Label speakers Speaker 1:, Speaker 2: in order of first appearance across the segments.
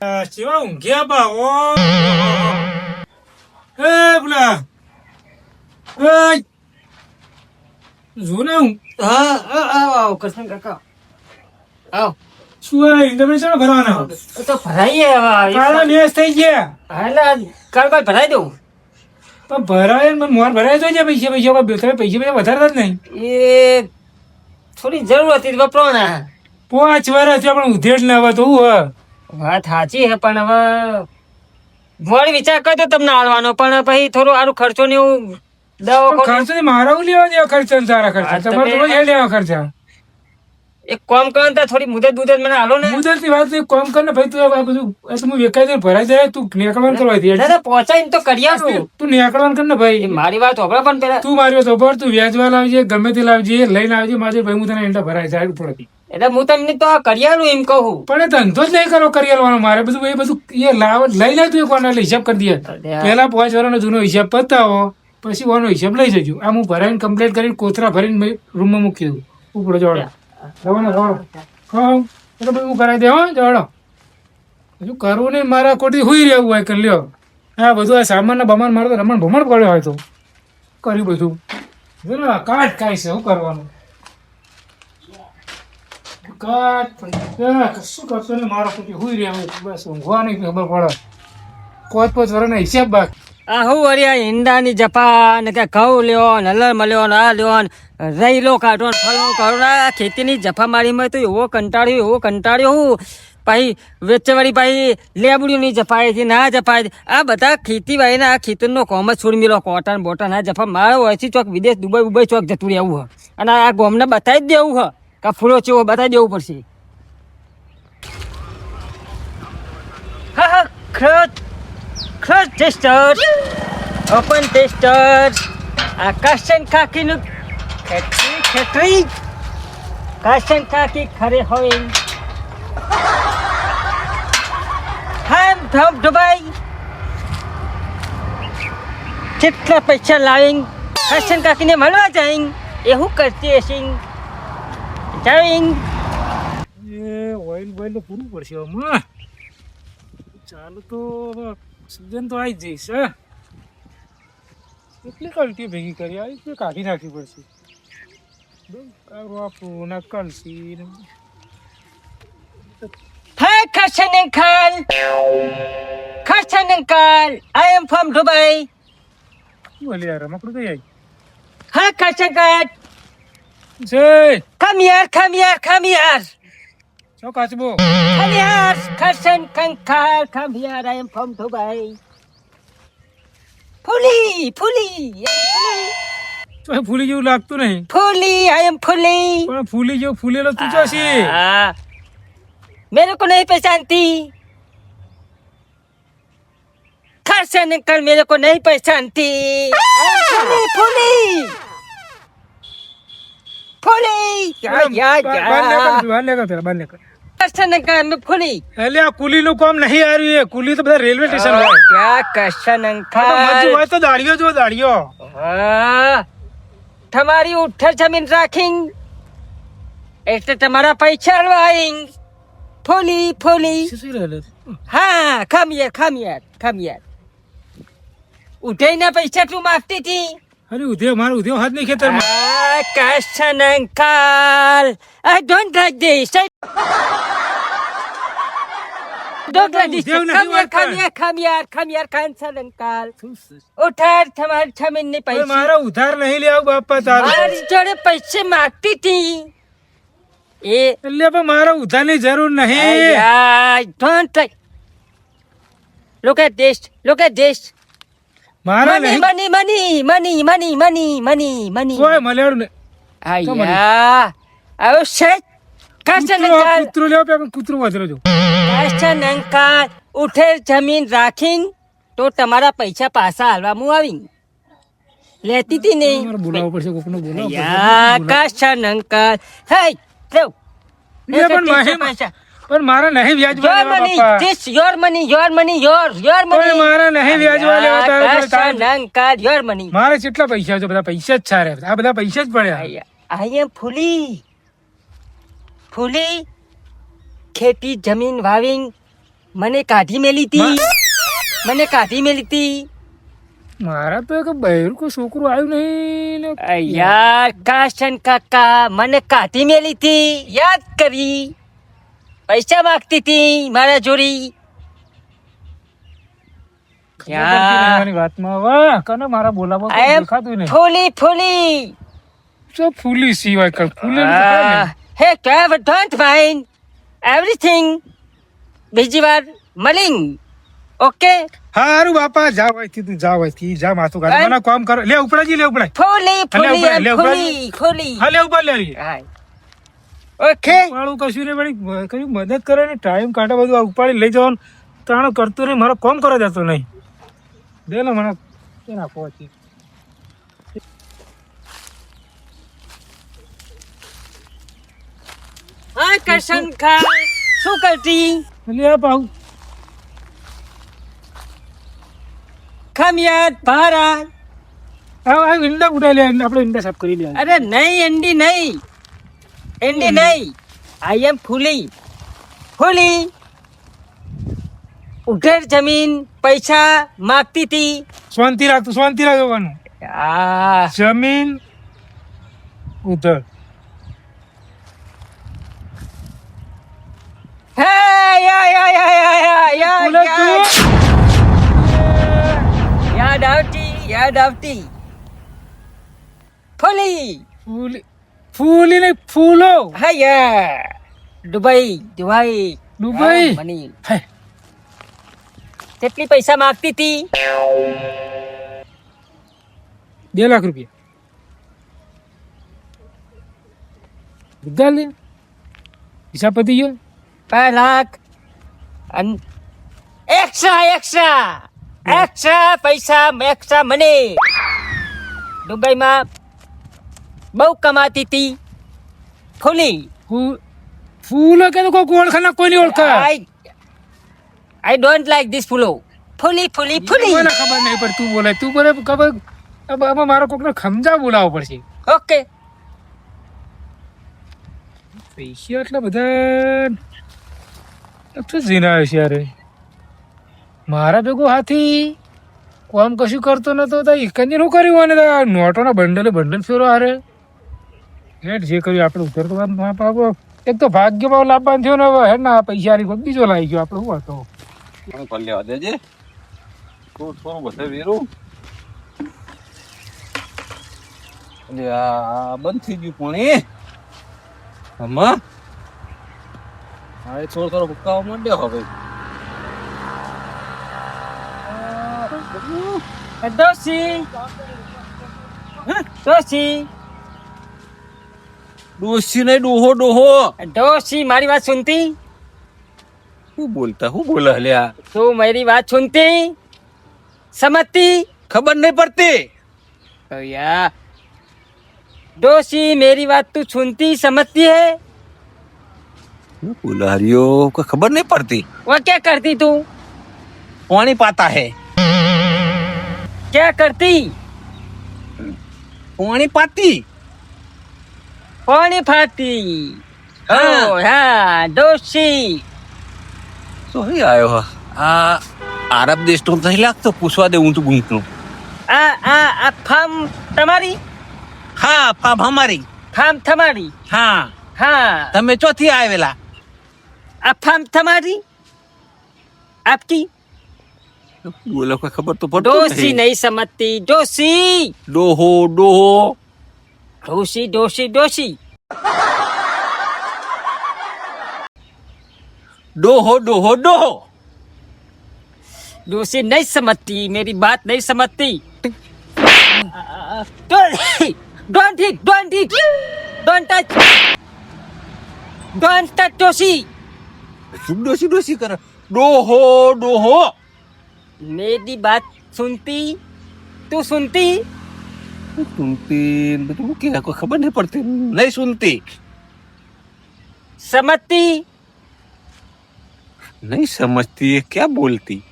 Speaker 1: સેવા ઊંઘ્યા બા ઓ એ પેલા એ જો ને
Speaker 2: હા આવો કૃષ્ણ કાકા આવો
Speaker 1: શું આ ઇન્ટરનેશનલ ભરવાના
Speaker 2: તો ભરાઈએ હવે
Speaker 1: કાળા મેસ થઈ ગયા
Speaker 2: હાલા કાલ ભરાઈ દઉં
Speaker 1: પણ ભરાય ને મોર ભરાય તો છે પૈસા પૈસા તમે પૈસા વધારતા જ નહીં
Speaker 2: એ થોડી જરૂર હતી વપરાના
Speaker 1: 5 વર્ષ છે પણ ઉધેડ ના આવે તો હું
Speaker 2: વાત સાચી છે પણ હવે મોડી વિચાર કરતો તમને આલવાનો પણ પછી થોડું સારું ખર્ચો ને એવું દવા
Speaker 1: ખર્ચો મારા હું લેવા દેવા ખર્ચા સારા ખર્ચા તમારે તો એ લેવા ખર્ચા
Speaker 2: એક કામ કરો ને થોડી મુદત મને આલો ને
Speaker 1: મુદત ની વાત કોમ કર ને ભાઈ તું આ બધું તું વેકાય દે ભરાઈ જાય તું નેકળવાનું કરવા દે
Speaker 2: દાદા પહોંચાઈને તો કરી આવું
Speaker 1: તું નેકળવાનું કર ને ભાઈ
Speaker 2: મારી વાત હોભળો પણ પેલા
Speaker 1: તું મારી વાત હોભળ તું વ્યાજવા લાવજે ગમે તે લાવજે લઈને આવજે મારે ભાઈ હું તને એંડા ભરાઈ જાય ઉપરથી
Speaker 2: એટલે હું તમને તો કરી આલું એમ કહું
Speaker 1: પણ એ ધંધો જ નહીં કરો કરી આલવાનો મારે બધું એ બધું એ લાવ લઈ લે તું એક વાર એટલે હિસાબ કરી દે પેલા 5 વર્ષનો જૂનો હિસાબ પતાવો પછી વાનો હિસાબ લઈ જજો આ હું ભરાઈને કમ્પ્લીટ કરીને કોથરા ભરીને રૂમમાં મૂકી દઉં ઉપડો જોડો રવાનો રવાનો હા એટલે બધું હું કરાવી દે હો જોડો હજુ કરવું નહીં મારા કોટી હુઈ રહેવું હોય કરી લ્યો હા બધું આ સામાનના બમાન મારે તો રમણ ભમણ પડ્યો હોય તો કર્યું બધું જો ને કાટ કાંઈ છે શું કરવાનું કશું કરતો નહીં મારો કોટી હુઈ રહેવું બસ ઊંઘવા નહીં ખબર પડે 5 વર્ષના હિસાબ બાકી
Speaker 2: આ હું વળી ઈંડાની જપા ને કે ઘઉં લ્યો ને હલર મળ્યો ને આ લ્યો ને રૈલો કાઢો ને ફળો કાઢો ને આ ખેતીની જફા મારીમાં તો એવો કંટાળ્યો હું પછી વેચવાળી પછી લેબડીઓની જપાય છે ના જપાય આ બધા ખેતીવાડીના આ ખેતરનો કોમ જ છોડી મેલો કોટન બોટન આ જફા મારો હોયથી ચોક વિદેશ દુબઈ ચોક જતું રહેવું હ અને આ ગોમને બતાવી જ દેવું હ કે ફૂલો ચેવો બતાવી દેવું પડશે હા Close tester, open tester, Kashan Kakiનું ખેતરી Kashan Kaki ખરે હોય I'm from Dubai કેટલા પૈસા લાવીને Kashan કાકીને મળવા જઈન એવું કરતી હશે જઈન
Speaker 1: એ ઓઇલ તો પૂરું પડશે હમણાં ચાલુ તો સીઝન તો આવી જ જઈશ હે કેટલી કલટી ભેગી કરી આવી તે કાઢી નાખવી પડશે આપણું Kalsi
Speaker 2: Hi Kashan uncle I am from Dubai
Speaker 1: બોલે યાર રમકડું કઈ આવી
Speaker 2: Hi Kashan uncle
Speaker 1: જય
Speaker 2: come here
Speaker 1: ચો કાચબો
Speaker 2: Come here, Kashan uncle come here I am from Dubai Fully
Speaker 1: તો ફૂલી જેવું લાગતું નહીં
Speaker 2: I am fully
Speaker 1: પણ ફૂલી જેવું ફૂલેલો તું છો છે
Speaker 2: मेरे को नहीं पहचानती Kashan uncle मेरे को नहीं पहचानती फूली
Speaker 1: બાર
Speaker 2: Kashan uncle मैं फूली
Speaker 1: એટલે આ કુલી નું કામ નહીં આવ્યું એ કુલી તો બધા રેલવે સ્ટેશન હોય
Speaker 2: क्या Kashan
Speaker 1: મજુ
Speaker 2: uncle
Speaker 1: હોય તો દાડિયો જો દાડિયો
Speaker 2: તમારી ઉઠ્ઠર જમીન રાખી એટલે તમારા પૈસા લવાઈ ફૂલી હા come here ઉઠાઈના પૈસા તું માંગતી હતી
Speaker 1: અરે ઉધ્યો મારો ઉધ્યો હાથ નહીં ખેતર
Speaker 2: Kashan uncle I don't like this Don't like this. Come here, Kashan uncle. ઉઠાર તમારી જમીન ની પૈસા
Speaker 1: મારા ઉધાર નહીં લેવા બાપા તારે
Speaker 2: મારી જોડે પૈસે માંગતી હતી એ
Speaker 1: એટલે પણ મારા ઉધાર ની જરૂર નહીં
Speaker 2: don't like look at this
Speaker 1: મારા નહીં
Speaker 2: money
Speaker 1: કોઈ મળ્યું ને
Speaker 2: આયા આવો શેટ Kashan uncle
Speaker 1: કૂતરો લેવા પણ કૂતરો વધરો જો
Speaker 2: Kashan uncle ઉઠેર જમીન રાખીને તો તમારા પૈસા પાછા હાલવા હું આવી લેતી હતી ને
Speaker 1: મારે બોલાવવું પડશે કોકનો બોલાવવું
Speaker 2: યા Kashan uncle hey લો
Speaker 1: પડશે પણ મારા નહીં વ્યાજવા
Speaker 2: your
Speaker 1: લેવા
Speaker 2: money
Speaker 1: બાપા
Speaker 2: this your money your money
Speaker 1: મારા નહીં વ્યાજવા લેવા તારે
Speaker 2: Kashan uncle your money
Speaker 1: મારે કેટલા પૈસા છે બધા પૈસા જ સારે આ બધા પૈસા જ પડ્યા
Speaker 2: I am fully ખેતી જમીન વાવીને મને કાઢી મેલી તી મને કાઢી મેલી તી
Speaker 1: મારા તો એક બહેરું કોઈ છોકરું આવ્યું નહીં ને
Speaker 2: યાર કાશન કાકા મને કાઢી મેલી તી યાદ કરી પૈસા માંગતી તી મારા જોડી
Speaker 1: ખબર પડતી નહીં મારી વાતમાં હવે કને મારા બોલાવા કોઈ દેખાતું નહીં
Speaker 2: ફૂલી
Speaker 1: શું ફૂલી સિવાય કર ફૂલે
Speaker 2: હે ડોન્ટ માઇન્ડ એવરીથિંગ બીજી વાર મલિંગ ઓકે
Speaker 1: હારું બાપા જાવ અહીંથી તું જાવ અહીંથી જા માથું કાઢ મને કામ કર લે ઉપડાજી લે ઉપડાય
Speaker 2: ફૂલી
Speaker 1: હા લે ઉપર લે
Speaker 2: ઓકે
Speaker 1: વાળું કશું રે વળી કયું મદદ કરે ને ટાઈમ કાઢે બધું આ ઉપાડી લઈ જવાનું તાણો કરતો નહીં મારો કામ કરવા જતો નહીં દે ને મને કેના પહોંચી
Speaker 2: હા કરશન ખા શું કરતી
Speaker 1: લે આ પાઉ
Speaker 2: ખમ યાર બહાર આ
Speaker 1: આ ઈંડા ઉડાઈ લે આપણે ઈંડા સાફ કરી લે
Speaker 2: અરે નહીં એન્ડી નહીં આઈ એમ ફૂલી ઉધર જમીન પૈસા માગતી હતી
Speaker 1: શાંતિ રાખવાનું જમીન ઉધર
Speaker 2: યાદ આવતી
Speaker 1: ફૂલી નહીં ફૂલો
Speaker 2: હા યાર દુબઈ મની કેટલી પૈસા માંગતી હતી
Speaker 1: 2 લાખ રૂપિયા બધા લે હિસાબ પતી ગયો
Speaker 2: 5 લાખ અને એક્સ્ટ્રા પૈસા એક્સ્ટ્રા મને દુબઈમાં બહુ કમાતી હતી
Speaker 1: ફૂલો કે તો કોઈ ઓળખાના કોઈ નહીં ઓળખા
Speaker 2: I don't like this ફૂલી
Speaker 1: મને ખબર નહીં પણ તું બોલે ખબર હવે મારો કોકને ખમજા બોલાવવો પડશે
Speaker 2: ઓકે
Speaker 1: પૈસા એટલા બધા તો જીના છે યાર મારા ભેગો હાથી કોમ કશું કરતો નતો તો એકંજી નું કર્યું અને નોટોના બંડલ ફેરો હારે હેઠ જે કર્યું આપણે ઉતરતો એક તો ભાગ્યમાં લાભવાન થયો ને હવે હે ને પૈસા કોઈ બીજો લાવી ગયો આપણે શું હતો
Speaker 3: લેવા દેજે થોડું બધે વેરું આ બંધ થઈ ગયું પાણી હમણાં હા થોડો ભૂકાવા માંડ્યો હવે ડોસી ને
Speaker 2: ડોસી મારી વાત સુનતી
Speaker 3: શું બોલે હલ્યા
Speaker 2: તું મારી વાત સુનતી સમજતી
Speaker 3: ખબર નહીં પડતી
Speaker 2: तो यार डोसी मेरी बात तू सुनती समझती है
Speaker 3: बोला हरियो को खबर नहीं पड़ती
Speaker 2: वो क्या करती तू
Speaker 3: पानी पाता है
Speaker 2: क्या करती
Speaker 3: पानी पाती
Speaker 2: पानी फाती
Speaker 3: हाँ।
Speaker 2: हाँ डोसी
Speaker 3: તો હે આવ્યો આ આરબ દેશનો નહીં લાગતો પૂછવા દે હું તો ગુંતનું
Speaker 2: આ ફાર્મ તમારી
Speaker 3: હા ફામ અમારી
Speaker 2: ફાર્મ તમારી
Speaker 3: હા
Speaker 2: हाँ
Speaker 3: તમે ચોથી આવેલા
Speaker 2: આ ફાર્મ તમારી आपकी
Speaker 3: બોલો કોઈ ખબર તો પડતી
Speaker 2: डोसी नहीं समझती डोसी
Speaker 3: ડોહો
Speaker 2: डोसी डोसी डोसी
Speaker 3: ડોહો
Speaker 2: डोसी नहीं समझती मेरी बात नहीं समझती don't hit don't touch Dosi
Speaker 3: શું ડોસી કરે ડોહો
Speaker 2: मेरी बात सुनती तू सुनती
Speaker 3: સુનતી બધું કે કોઈ ખબર નહીં પડતી નહીં સુનતી
Speaker 2: समझती
Speaker 3: नहीं समझती है क्या बोलती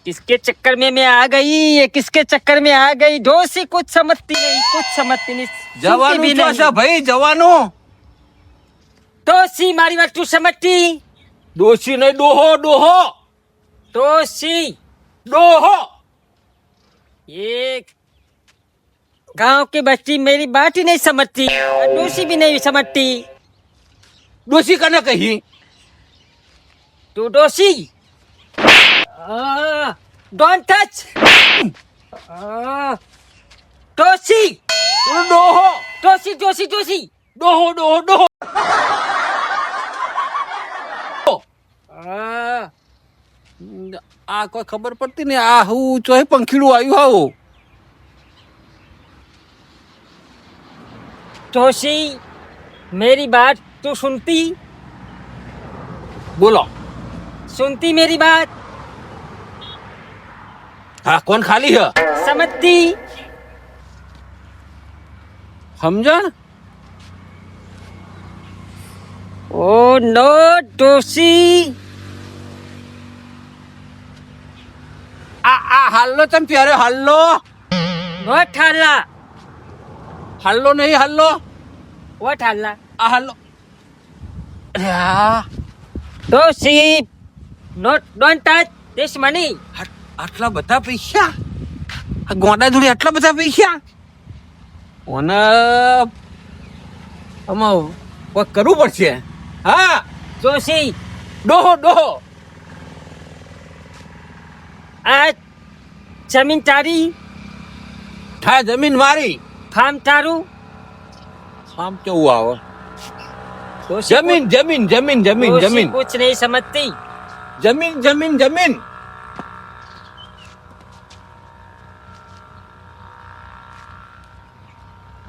Speaker 2: किसके चक्कर में मैं आ गई ये किसके चक्कर में आ गई डोसी कुछ समझती नहीं सुनती
Speaker 3: जवानों
Speaker 2: भी
Speaker 3: जो
Speaker 2: नहीं
Speaker 3: ऐसा भाई जवानों
Speaker 2: डोसी मारी बात तू समझती
Speaker 3: ડોશી નહીં, ડોહો, ડોહો,
Speaker 2: डोसी
Speaker 3: ડોહો.
Speaker 2: ये गांव की बच्ची मेरी बात ही नहीं समझती, डोसी भी नहीं समझती।
Speaker 3: ડોશી કને કહી?
Speaker 2: तू डोसी, डोंट टच, डोसी,
Speaker 3: ડોહો,
Speaker 2: डोसी, डोसी, डोसी।
Speaker 3: ડોહો, ડોહો, ડોહો. આ કોઈ ખબર પડતી ને આ હું ચોય પંખીડું આવ્યું આવું.
Speaker 2: डोसी मेरी बात तू सुनती,
Speaker 3: બોલો.
Speaker 2: सुनती मेरी बात,
Speaker 3: હા, કોણ ખાલી છે?
Speaker 2: समझती।
Speaker 3: સમજણ?
Speaker 2: ओ नो डोसी,
Speaker 3: આ હાલ્લો ચમ પ્યારે હાલ્લો?
Speaker 2: what halla,
Speaker 3: હાલ્લો નહીં, હાલ્લો.
Speaker 2: what halla,
Speaker 3: આ હાલ્લો. અરે આ
Speaker 2: Dosi, not don't touch this money।
Speaker 3: આટલા બધા પૈસા? આ ગોંડા જોડે આટલા બધા પૈસા? ઓને આમાં કોઈ કરવું પડશે. હા,
Speaker 2: डोसी,
Speaker 3: ડોહો, ડોહો.
Speaker 2: આ જમીન તારી,
Speaker 3: હા, જમીન મારી.
Speaker 2: ફાર્મ તારું,
Speaker 3: આમ કેવું આવે?
Speaker 2: डोसी
Speaker 3: જમીન, જમીન, જમીન, જમીન,
Speaker 2: डोसी
Speaker 3: જમીન,
Speaker 2: कुछ नहीं समझती।
Speaker 3: જમીન, જમીન, જમીન.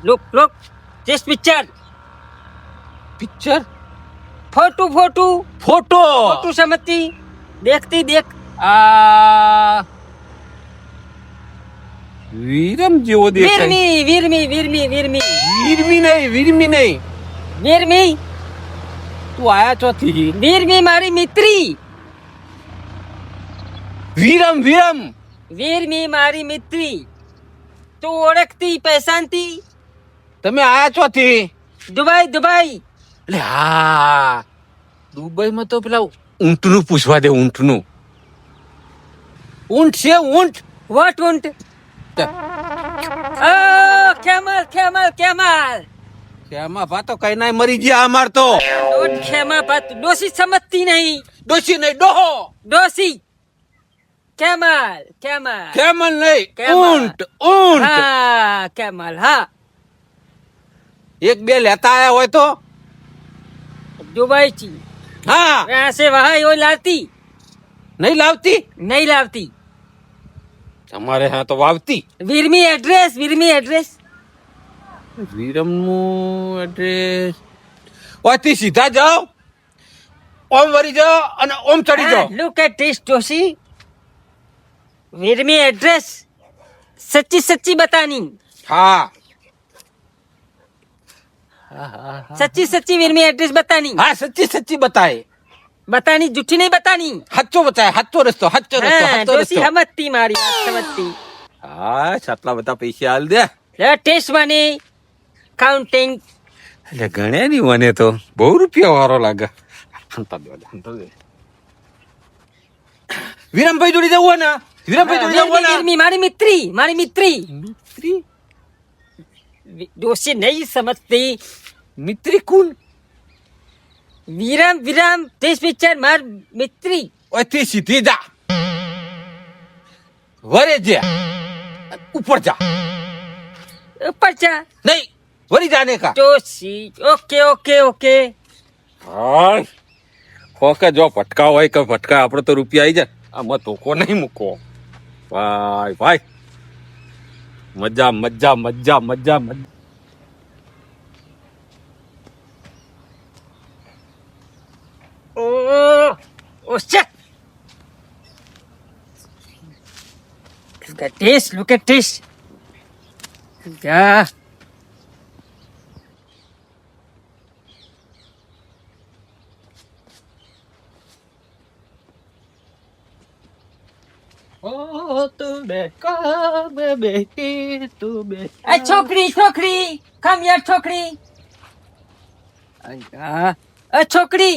Speaker 2: look this picture,
Speaker 3: picture,
Speaker 2: photo photo
Speaker 3: photo.
Speaker 2: Photo समझती, देखती देख।
Speaker 3: આ વીરમ જેવો દેખાય.
Speaker 2: વીરમી વીરમી વીરમી વીરમી
Speaker 3: વીરમી નહીં, વીરમી નહીં.
Speaker 2: વીરમી
Speaker 3: તું આયા ચોથી?
Speaker 2: વીરમી મારી મિત્રી,
Speaker 3: વીરમ, વીરમ.
Speaker 2: વીરમી મારી મિત્રી, તું ઓળખતી પહેચાનતી?
Speaker 3: તમે આયા ચોથી?
Speaker 2: દુબઈ દુબઈ,
Speaker 3: એટલે હા, દુબઈમાં તો પેલા ઊંટનું પૂછવા દે, ઊંટનું. ઊંટ છે, ઊંટ.
Speaker 2: વોટ ઊંટ? ઓ ખેમલ ખેમલ ખેમલ,
Speaker 3: એમાં ભાતો કઈ ના મરી ગયા અમાર તો.
Speaker 2: ડોટ ખેમા પાત, ડોસી સમજતી નહીં,
Speaker 3: ડોશી નહીં, ડોહો.
Speaker 2: ડોસી ખેમલ ખેમલ,
Speaker 3: ખેમલ નહીં,
Speaker 2: ખેમલ.
Speaker 3: ઊંટ, ઊંટ.
Speaker 2: હા ખેમલ, હા
Speaker 3: એક બે લેતા આયા હોય તો.
Speaker 2: दुबई की,
Speaker 3: હા,
Speaker 2: यहाँ से वहाँ यो लाती,
Speaker 3: નહીં લાવતી.
Speaker 2: नहीं लाती।
Speaker 3: તમારે હા તો વાવતી.
Speaker 2: વીરમી એડ્રેસ, વીરમી એડ્રેસ,
Speaker 3: વિરમ નું એડ્રેસ. ઓયથી સીધા જાઓ, ઓમ વરી જાઓ અને ઓમ ચડી જાઓ.
Speaker 2: લુક એટ ધીસ ડોસી, વીરમી એડ્રેસ सच्ची सच्ची बतानी,
Speaker 3: હા,
Speaker 2: सच्ची सच्ची वीरमी एड्रेस बतानी,
Speaker 3: હા, સચ્ચી સચ્ચી બતાય.
Speaker 2: बतानी झूठी नहीं बतानी।
Speaker 3: સાચો બતાય, સાચો રસ્તો, સાચો રસ્તો,
Speaker 2: हाँ,
Speaker 3: સાચો
Speaker 2: डोसी
Speaker 3: રસ્તો.
Speaker 2: समझती मारी बात समझती।
Speaker 3: હા, આટલા બધા પૈસા હાલ દે.
Speaker 2: टेस्ट मनी काउंटिंग,
Speaker 3: એટલે ગણે નહીં મને તો બહુ રૂપિયા વાળો લાગે. હંતા દે, હંતા દે. વિરમભાઈ જોડી જવું ને? વિરમભાઈ જોડી જવું ને?
Speaker 2: वीरमी मारी मित्री, मारी मित्री,
Speaker 3: મિત્રી?
Speaker 2: डोसी नहीं समझती।
Speaker 3: મિત્રી કોણ?
Speaker 2: वीरम वीरम दिस पिक्चर मार मित्री,
Speaker 3: ઓયથી સીધી જા, વરે જા, ઉપર જા.
Speaker 2: ऊपर जा।
Speaker 3: નહીં, વરી જાને કા.
Speaker 2: डोसी ओके ओके ओके,
Speaker 3: હાય, હોકે જો ભટકા હોય કે ભટકા, આપણે તો રૂપિયા આવી જાય. આમાં ધોકો નહીં મૂકો. ભાઈ ભાઈ, મજા મજા મજા મજા મજા.
Speaker 2: Oh, oh shit! Look at this, look at this. Yeah. Hey, chokri, chokri, come here, chokri. Hey, chokri,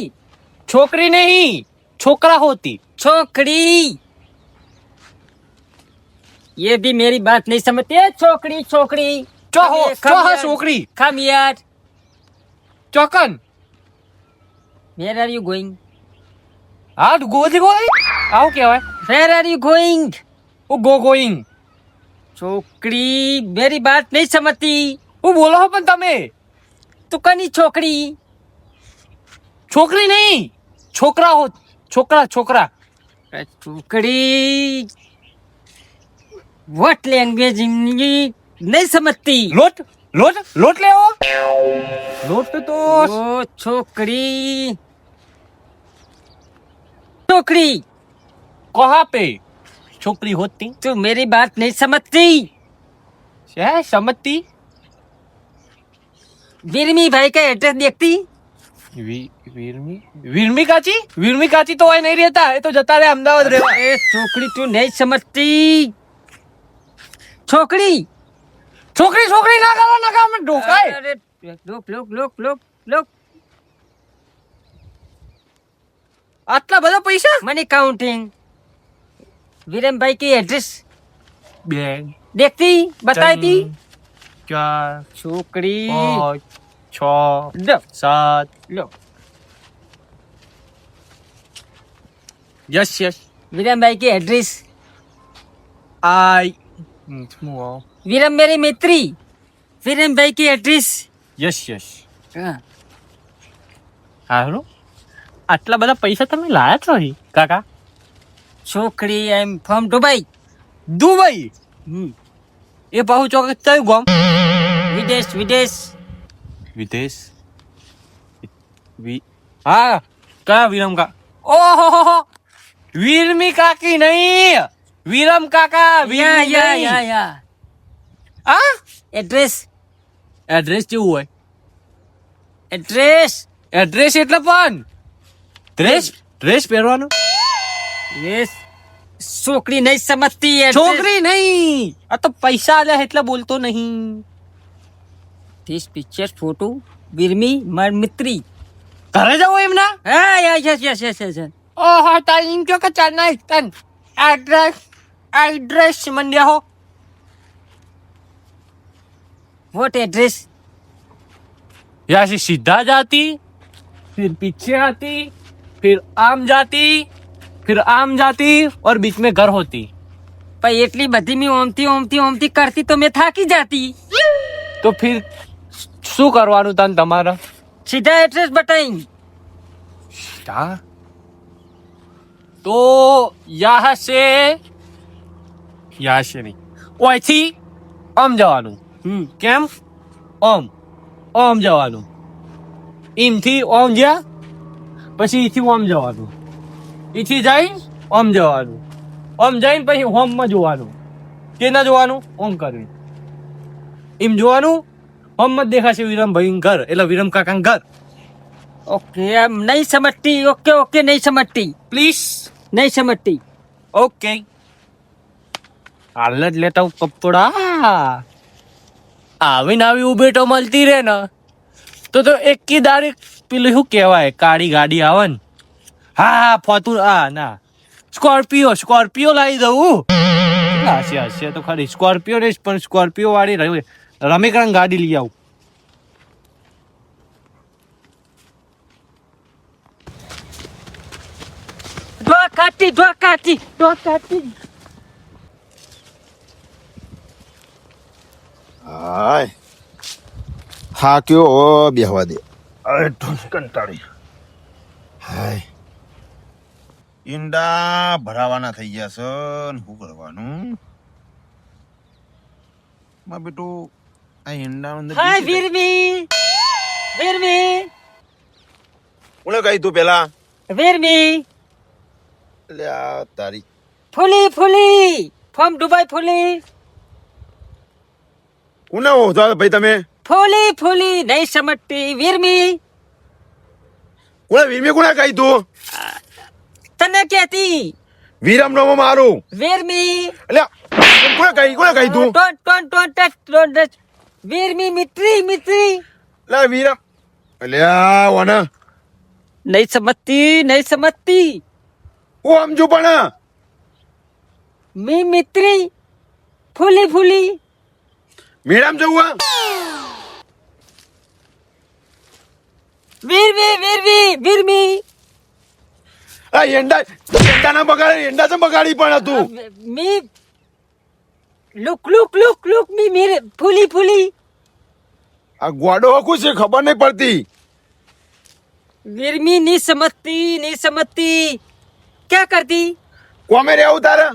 Speaker 4: छोकरी नहीं, छोकरा होती।
Speaker 2: छोकरी। ये भी मेरी बात नहीं समझती है। छोकरी छोकरी।
Speaker 4: छोकरी।
Speaker 2: Come here.
Speaker 4: ચોકન
Speaker 2: Where are you going?
Speaker 4: આ ગોધી ગોઈ આવું કહેવાય.
Speaker 2: Where are you going?
Speaker 4: હું ગોઈંગ.
Speaker 2: छोकरी मेरी बात नहीं समझती.
Speaker 4: હું બોલો છો પણ તમે
Speaker 2: तू कनी छोकरी.
Speaker 4: છોકરી નહીં, છોકરા હો, છોકરા છોકરા.
Speaker 2: छोकरी. What language English नहीं समझती.
Speaker 4: લોટ લોટ લોટ લેવો. લોટ તો
Speaker 2: ओ छोकरी. छोकरी.
Speaker 4: कहाँ पे छोकरी होती
Speaker 2: तू मेरी बात नहीं समझती.
Speaker 4: है समझती.
Speaker 2: वीरमी भाई का एड्रेस देखती.
Speaker 4: વીરમી કાચી તો અહીં નહીં રહેતા, એ તો જતા રહે અમદાવાદ રહેવા.
Speaker 2: ए छोकरी तू नहीं समझती. छोकरी.
Speaker 4: છોકરી છોકરી ના કરો મને ઢોકાય.
Speaker 2: अरे लोक लोक लोक लोक लोक
Speaker 4: આટલા બધા પૈસા.
Speaker 2: Money counting. वीरम भाई की एड्रेस
Speaker 4: બેગ
Speaker 2: देखती बताई थी.
Speaker 4: 4
Speaker 2: छोकरी.
Speaker 4: 5 6
Speaker 2: लो
Speaker 4: 7
Speaker 2: लो.
Speaker 4: યસ યસ
Speaker 2: वीरम भाई की एड्रेस.
Speaker 4: આઈ
Speaker 2: वीरम मेरी मित्री. वीरम भाई की एड्रेस.
Speaker 4: યસ યસ હારું. આટલા બધા પૈસા તમે લાયા છો અહીં કાકા.
Speaker 2: छोकरी I am from Dubai.
Speaker 4: Dubai. એ પાછું ચોક કયું ગામ.
Speaker 2: विदेश विदेश.
Speaker 4: વિદેશ. હા કયા વિરમ કા. ઓહો વીરમી કાકી નહીં, વિરમ કાકા.
Speaker 2: या
Speaker 4: વીરમી
Speaker 2: या
Speaker 4: નહીં.
Speaker 2: या या.
Speaker 4: હા
Speaker 2: एड्रेस
Speaker 4: એડ્રેસ કેવું હોય.
Speaker 2: एड्रेस.
Speaker 4: એડ્રેસ એટલે પણ ડ્રેસ પહેરવાનો.
Speaker 2: ये छोकरी नहीं समझती है.
Speaker 4: છોકરી નહીં, આ તો પૈસા આલ્યા એટલે બોલતો નહીં.
Speaker 2: दिस पिक्चर फोटो वीरमी मार मित्री.
Speaker 4: ઘરે જાવ એમના.
Speaker 2: हाँ या यस यस यस यस.
Speaker 4: ઓહો તાલીમ કયો કે ચાલના તન एड्रेस મંડ્યા હો.
Speaker 2: What address?
Speaker 4: यहाँ से सीधा जाती, फिर पीछे आती, फिर आम जाती, फिर आम जाती और बीच में घर होती.
Speaker 2: पर એટલી બધી મી ઓમતી ઓમતી ઓમતી કરતી તો મેં થાકી જાતી.
Speaker 4: तो फिर શું કરવાનું તન તમારે.
Speaker 2: सीधा एड्रेस बताएंगे.
Speaker 4: क्या? तो यहाँ से नहीं ઓયથી આમ જવાનું. કેમ ઓમ જવાનું. એમથી ઓમ જ્યા પછી એથી ઓમ જવાનું. એથી જઈ ઓમ જવાનું. ઓમ જઈને પછી હોમમાં જોવાનું. કે ના જોવાનું ઓમ કરવી. એમ જોવાનું હોમમાં જ દેખાશે વિરમભાઈ ઘર એટલે વિરમ કાકા ઘર.
Speaker 2: ओके अब नहीं समझती. ओके ओके नहीं समझती.
Speaker 4: પ્લીઝ.
Speaker 2: नहीं समझती.
Speaker 4: ઓકે હાલ જ લેતા હું કપડા. આવીને આવી ઉભે તો મળતી રે ને તો એકી દાડી પેલું શું કહેવાય કાળી ગાડી આવે ને. હા ફોર્ચ્યુન ના સ્કોર્પિયો લાવી દઉં. હશે તો ખરી સ્કોર્પિયો ને પણ સ્કોર્પિયો વાળી રમેકરણ ગાડી લઈ આવું.
Speaker 2: ઢોકાતી.
Speaker 5: હાય હા કયો બેહવા દે. અરે કંટાળી. હાય ઈંડા ભરાવાના થઈ ગયા છે ને શું કરવાનું. માં બેટું આ ઈંડા અંદર
Speaker 2: હાય વીરમી. વીરમી.
Speaker 5: કોને કહી તું પેલા.
Speaker 2: વીરમી.
Speaker 5: એટલે આ તારી
Speaker 2: ફૂલી ફ્રોમ દુબઈ. ફૂલી
Speaker 5: કોને ઓળખો ભાઈ તમે.
Speaker 2: ફૂલી નહીં સમજતી. વીરમી.
Speaker 5: કોને વીરમી કોને કહી તું.
Speaker 2: તને કહેતી.
Speaker 5: વિરમ નો મારું.
Speaker 2: વીરમી.
Speaker 5: એટલે કોને કહી તું.
Speaker 2: don't touch. વીરમી મિત્રી.
Speaker 5: એટલે વિરમ એટલે આ ઓને
Speaker 2: નહીં સમજતી
Speaker 5: હું સમજુ પણ
Speaker 2: મી મિત્રી ફૂલી
Speaker 5: મેળામ જવું હા?
Speaker 2: વીરમી
Speaker 5: આ એંડા તો બગાડી પણ હતું.
Speaker 2: મી લુક મી મીર ફૂલી
Speaker 5: આ ગોડો હકું છે ખબર નહીં પડતી.
Speaker 2: વીરમી નહીં સમજતી क्या करती
Speaker 5: કોમે રહેવું તારે?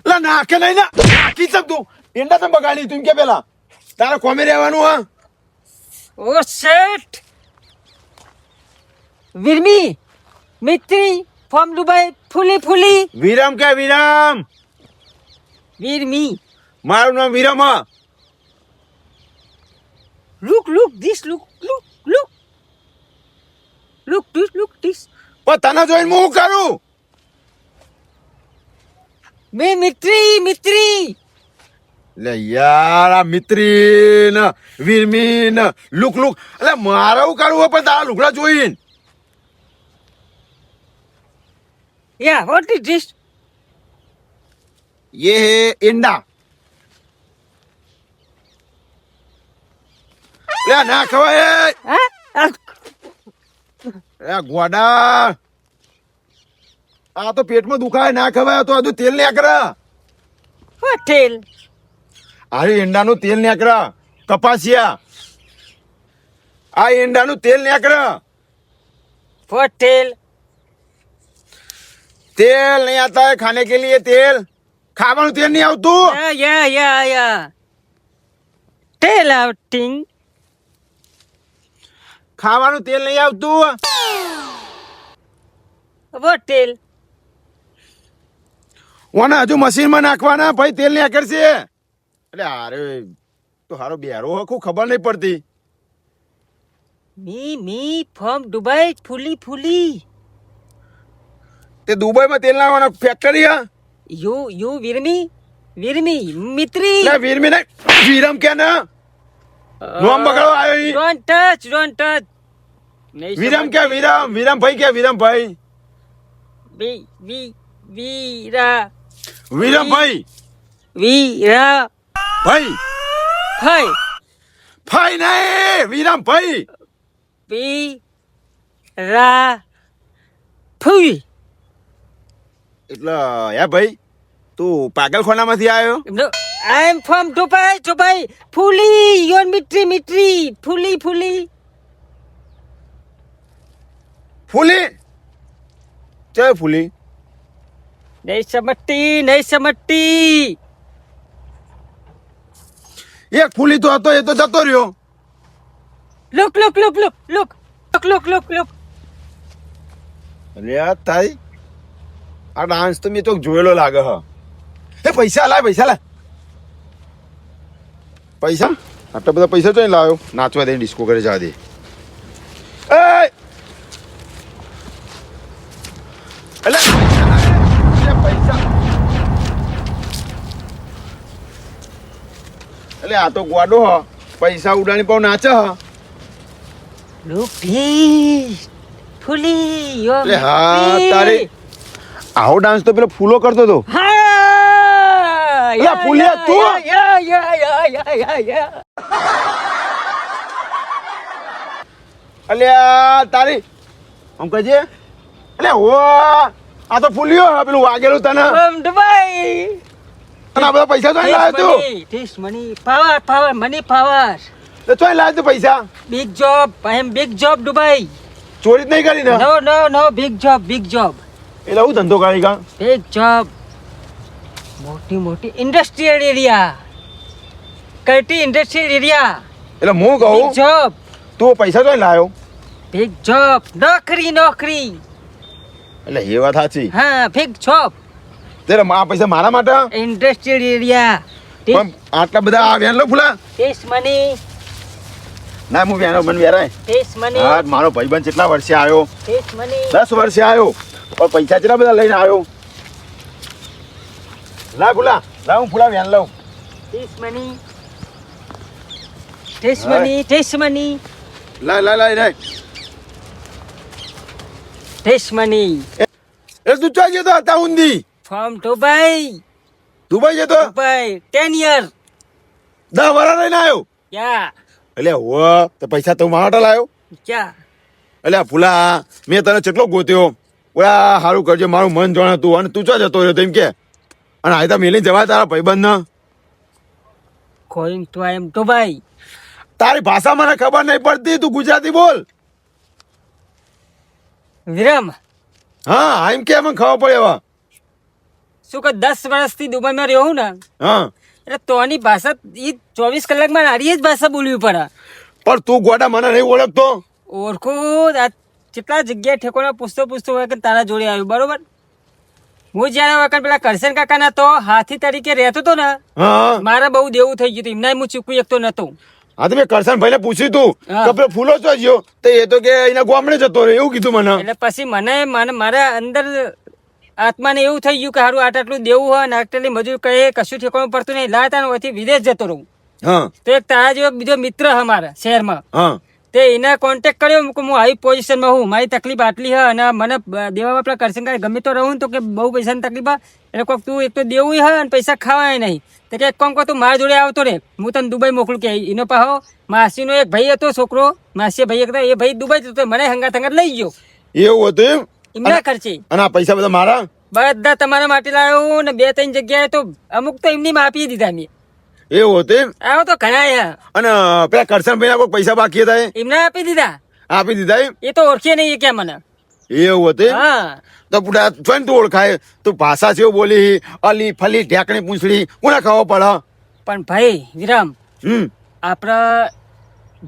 Speaker 5: લા નાખે નહીં ના નાખી શકતું એંડા તો બગાડી તું કે પેલા તારે કોમે રહેવાનું હા?
Speaker 2: ओ सेट वीरमी मित्री फ्रॉम दुबई फुली
Speaker 5: વિરમ કે વિરમ?
Speaker 2: वीरमी
Speaker 5: મારું નામ વિરમ હા.
Speaker 2: look this look this
Speaker 5: પણ તને જોઈને હું કરું?
Speaker 2: मैं मित्री
Speaker 5: લે યાર આ મિત્રી ને વીરમી ને લુક એટલે મારે હું કરવું પણ તારા લુકડા જોઈને
Speaker 2: yeah what is this
Speaker 5: ये है एंडा. લે ના ખવાય
Speaker 2: huh?
Speaker 5: એ ગોડા આ તો પેટમાં દુખાય ના ખવાય તો હજુ તેલ નાકરા.
Speaker 2: hotel
Speaker 5: આ એંડાનું તેલ નાકરા કપાસિયા. આ એંડાનું તેલ નાકરા.
Speaker 2: hotel
Speaker 5: तेल नहीं आता है खाने के लिए तेल खाવાનું તેલ નહીં આવતું.
Speaker 2: yeah tail outing
Speaker 5: ખાવાનું તેલ નહીં આવતું.
Speaker 2: hotel
Speaker 5: ઓને હજુ મશીનમાં નાખવાના ભાઈ તેલ નહીં કરશે. એટલે અરે તો હારો બેરો હકું ખબર નહીં પડતી.
Speaker 2: me from dubai ફૂલી
Speaker 5: તે દુબઈમાં તેલ નાખવાના ફેક્ટરી હા?
Speaker 2: you વીરમી મિત્રી
Speaker 5: એટલે વીરમી ને વીરમ કે ને નોમ બગડો આવ્યો ઈ.
Speaker 2: don't touch
Speaker 5: વિરમ કે વિરમ ભાઈ કે વિરમ ભાઈ
Speaker 2: વીરા
Speaker 5: વિરમ ભાઈ ભાઈ
Speaker 2: ભાઈ
Speaker 5: ભાઈ નહીં વિરમ ભાઈ
Speaker 2: વીરા ફૂઈ
Speaker 5: એટલે હે ભાઈ તું પાગલખાનામાંથી આવ્યો?
Speaker 2: No, I am from Dubai. Fully, your mitri. Fully.
Speaker 5: ફૂલી ચે ફૂલી
Speaker 2: નહીં સમજતી.
Speaker 5: એક ફૂલી તો હતો એ તો જતો રહ્યો.
Speaker 2: Look.
Speaker 5: અરે આ તારી આ ડાન્સ તો મેં તો જોયેલો લાગે હ. એ પૈસા લાય પૈસા આટલા બધા પૈસા તો લાવ્યો નાચવા દે ડિસ્કો કરે જા દે. એ એટલે પૈસા એટલે આ તો ગોડો હ પૈસા ઉડાની પાવ નાચે હ.
Speaker 2: Look this. Fully, your
Speaker 5: એટલે હા
Speaker 2: mitri.
Speaker 5: તારે આવો ડાન્સ તો પેલો ફૂલો કરતો હતો.
Speaker 2: હા
Speaker 5: અલા, ફૂલિયા તું?
Speaker 2: yeah.
Speaker 5: અલ્યા તારી આમ કહેજે એટલે હો આ તો ફૂલ્યો હ, પેલું વાગેલું તને.
Speaker 2: From Dubai.
Speaker 5: તને આ બધા પૈસા તો લાવ્યો તું?
Speaker 2: This money, power.
Speaker 5: તો ચોય લાવ્યો તું પૈસા?
Speaker 2: Big job. I am big job, Dubai.
Speaker 5: ચોરી જ નહીં કરી ને?
Speaker 2: No. Big job.
Speaker 5: એટલે હું ધંધો કરી કા?
Speaker 2: Big job. મોટી ઇન્ડસ્ટ્રીયલ એરિયા. કલ્ટી ઇન્ડસ્ટ્રીયલ એરિયા.
Speaker 5: એટલે હું
Speaker 2: Big
Speaker 5: કહું
Speaker 2: job.
Speaker 5: તું પૈસા તો લાવ્યો?
Speaker 2: Big job. નોકરી.
Speaker 5: એટલે એ વાત સાચી.
Speaker 2: હા, big job.
Speaker 5: ત્યારે આ પૈસા મારા માટે?
Speaker 2: Industrial area.
Speaker 5: પણ આટલા બધા આ વેન લો ફૂલા?
Speaker 2: This money.
Speaker 5: ના હું વેનો મને વેરાય.
Speaker 2: This money.
Speaker 5: હા મારો ભાઈબંધ કેટલા વર્ષે આવ્યો?
Speaker 2: This money.
Speaker 5: 10 વર્ષે આવ્યો પણ પૈસા કેટલા બધા લઈને આવ્યો? લા ફૂલા લા હું ફૂલા વેન લઉં.
Speaker 2: This money. ટેસ્ટ મની
Speaker 5: લાય લાય લાય લાય
Speaker 2: ટેસ્ટ મની
Speaker 5: એ તું ચાલ જતો હતા ઊંધી
Speaker 2: ફોર્મ દુબઈ
Speaker 5: દુબઈ જતો
Speaker 2: દુબઈ 10 યર
Speaker 5: 10 વર્ષ રહીને આવ્યો
Speaker 2: ક્યાં
Speaker 5: એટલે હો તો પૈસા તું મારા લાયો
Speaker 2: ક્યાં
Speaker 5: એટલે ફૂલા મેં તને કેટલો ગોત્યો ઓલા સારું કરજે મારું મન જાણે તું અને તું ચા જતો રહ્યો તેમ કે અને આયતા મેલી જવા તારા ભાઈબંધ ને
Speaker 2: going to I am Dubai
Speaker 5: તારી ભાષા મને ખબર નહીં પડતી તું ગુજરાતી બોલ
Speaker 2: વિરમ
Speaker 5: હા એમ કે મને ખબર પડે એવા
Speaker 2: શું કે 10 વર્ષથી દુબઈમાં રહ્યો હું ને
Speaker 5: હા
Speaker 2: એટલે તોની ભાષા ઈ 24 કલાકમાં નારી જ ભાષા બોલવી પડે
Speaker 5: પણ તું ગોડા મને નહીં ઓળખતો
Speaker 2: ઓળખું આ કેટલા જગ્યાએ ઠેકોના પૂછતો હોય કે તારા જોડે આવ્યું બરોબર હું જ્યારે વખત પેલા કરશન કાકાના તો હાથી તરીકે રહેતો હતો ને
Speaker 5: હા
Speaker 2: મારે બહુ દેવું થઈ ગયું હતું એમના હું ચૂકવી શકતો નતો
Speaker 5: હા તો મેં કરશન ભાઈને પૂછ્યું તું
Speaker 2: હા.
Speaker 5: કે પેલો ફૂલો ચો ગયો તો એ તો કે એના ગામડે જતો રહ્યો એવું કીધું મને
Speaker 2: એટલે પછી મને મારા અંદર આત્માને એવું થઈ ગયું કે હારું આટલું દેવું હોય ને આટલી મજૂર કહે કશું ઠેકાણું પડતું નહીં લાતા ને ઓથી વિદેશ જતો રહું
Speaker 5: હા
Speaker 2: તો એક તારા જેવો એક બીજો મિત્ર હે મારા શહેરમાં
Speaker 5: હા
Speaker 2: તે એને કોન્ટેક્ટ કર્યો કે હું આવી પોઝિશનમાં હું મારી તકલીફ આટલી હે અને મને દેવામાં પેલા કરશન કાંઈ ગમે તો રહું તો કે બહુ પૈસાની તકલીફ હે એટલે કોઈક તું એક તો દેવું હે અને પૈસા ખાવાય નહીં તો કે એક કામ કર તું મારા જોડે આવતો રે હું તને દુબઈ મોકલું કે એનો પાહો માસીનો એક ભાઈ હતો છોકરો માસી ભાઈ હતો એ ભાઈ દુબઈ જતો મને હંગાત લઈ ગયો
Speaker 5: એવું હતું એમ
Speaker 2: એમના ખર્ચે
Speaker 5: અને આ પૈસા બધા મારા
Speaker 2: બધા તમારા માટે લાવ્યો ને 2-3 જગ્યાએ તો અમુક તો એમની માં આપી દીધા મેં
Speaker 5: એવું હતું એમ
Speaker 2: આવો તો ઘણા હે
Speaker 5: અને પેલા કરશન ભાઈ કોઈ પૈસા બાકી હતા એ
Speaker 2: એમને આપી દીધા
Speaker 5: આપી દીધા એમ
Speaker 2: એ તો ઓળખે નહીં એ કે મને
Speaker 5: એવું હતું એમ?
Speaker 2: હા
Speaker 5: તો પુડા જોઈને તું ઓળખાય તું ભાષા છે એવું બોલી અલી ફલી ઢેકણી પૂંછડી કોને ખબર પડે
Speaker 2: પણ ભાઈ વિરામ આપણે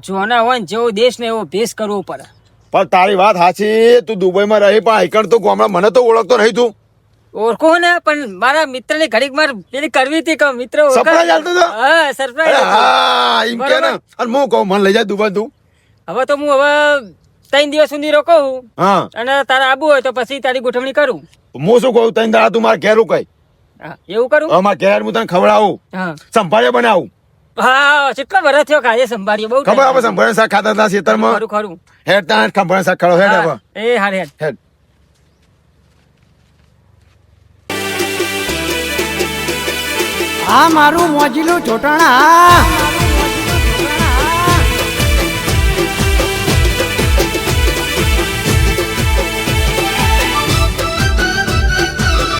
Speaker 2: જોના હોય ને જેવો દેશ ને એવો ભેસ કરવો પડે
Speaker 5: પણ તારી વાત સાચી તું દુબઈમાં રહી પણ આઈકણ તો ગામડા મને તો ઓળખતો નહીં તું
Speaker 2: ઓળખો ને પણ મારા મિત્ર ને ઘડીક માર પેલી કરવી હતી કે મિત્ર ઓળખાય.
Speaker 5: Surprise આલતો હતો?
Speaker 2: હા
Speaker 5: અરે
Speaker 2: સરપ્રાઈઝ
Speaker 5: હા એમ કે ને અને હું કહું મને લઈ જાય દુબઈ તું
Speaker 2: હવે તો હું હવે 3 દિવસ સુધી રોકાવું
Speaker 5: હા
Speaker 2: અને તારે આબુ હોય તો પછી તારી ગોઠવણી કરું
Speaker 5: હું શું કહું તને દાડા તું મારા ઘેર કઈ
Speaker 2: હા એવું કરું
Speaker 5: હવે મારા ઘેર હું તને ખવડાવું
Speaker 2: હા
Speaker 5: સંભાળે બનાવું
Speaker 2: હા કેટલા વર્ષ થયો કાજે સંભાળીએ બહુ
Speaker 5: ખબર આપણે સંભાળે શાક ખાતા હતા ખેતરમાં
Speaker 2: ખરું ખરું
Speaker 5: હેડ ત્યાં સંભાળે શાક ખાડો હેડ હવે
Speaker 2: હા, એ હારે હેડ
Speaker 5: હેડ
Speaker 6: આ મારું મોજીલું ચોટાણા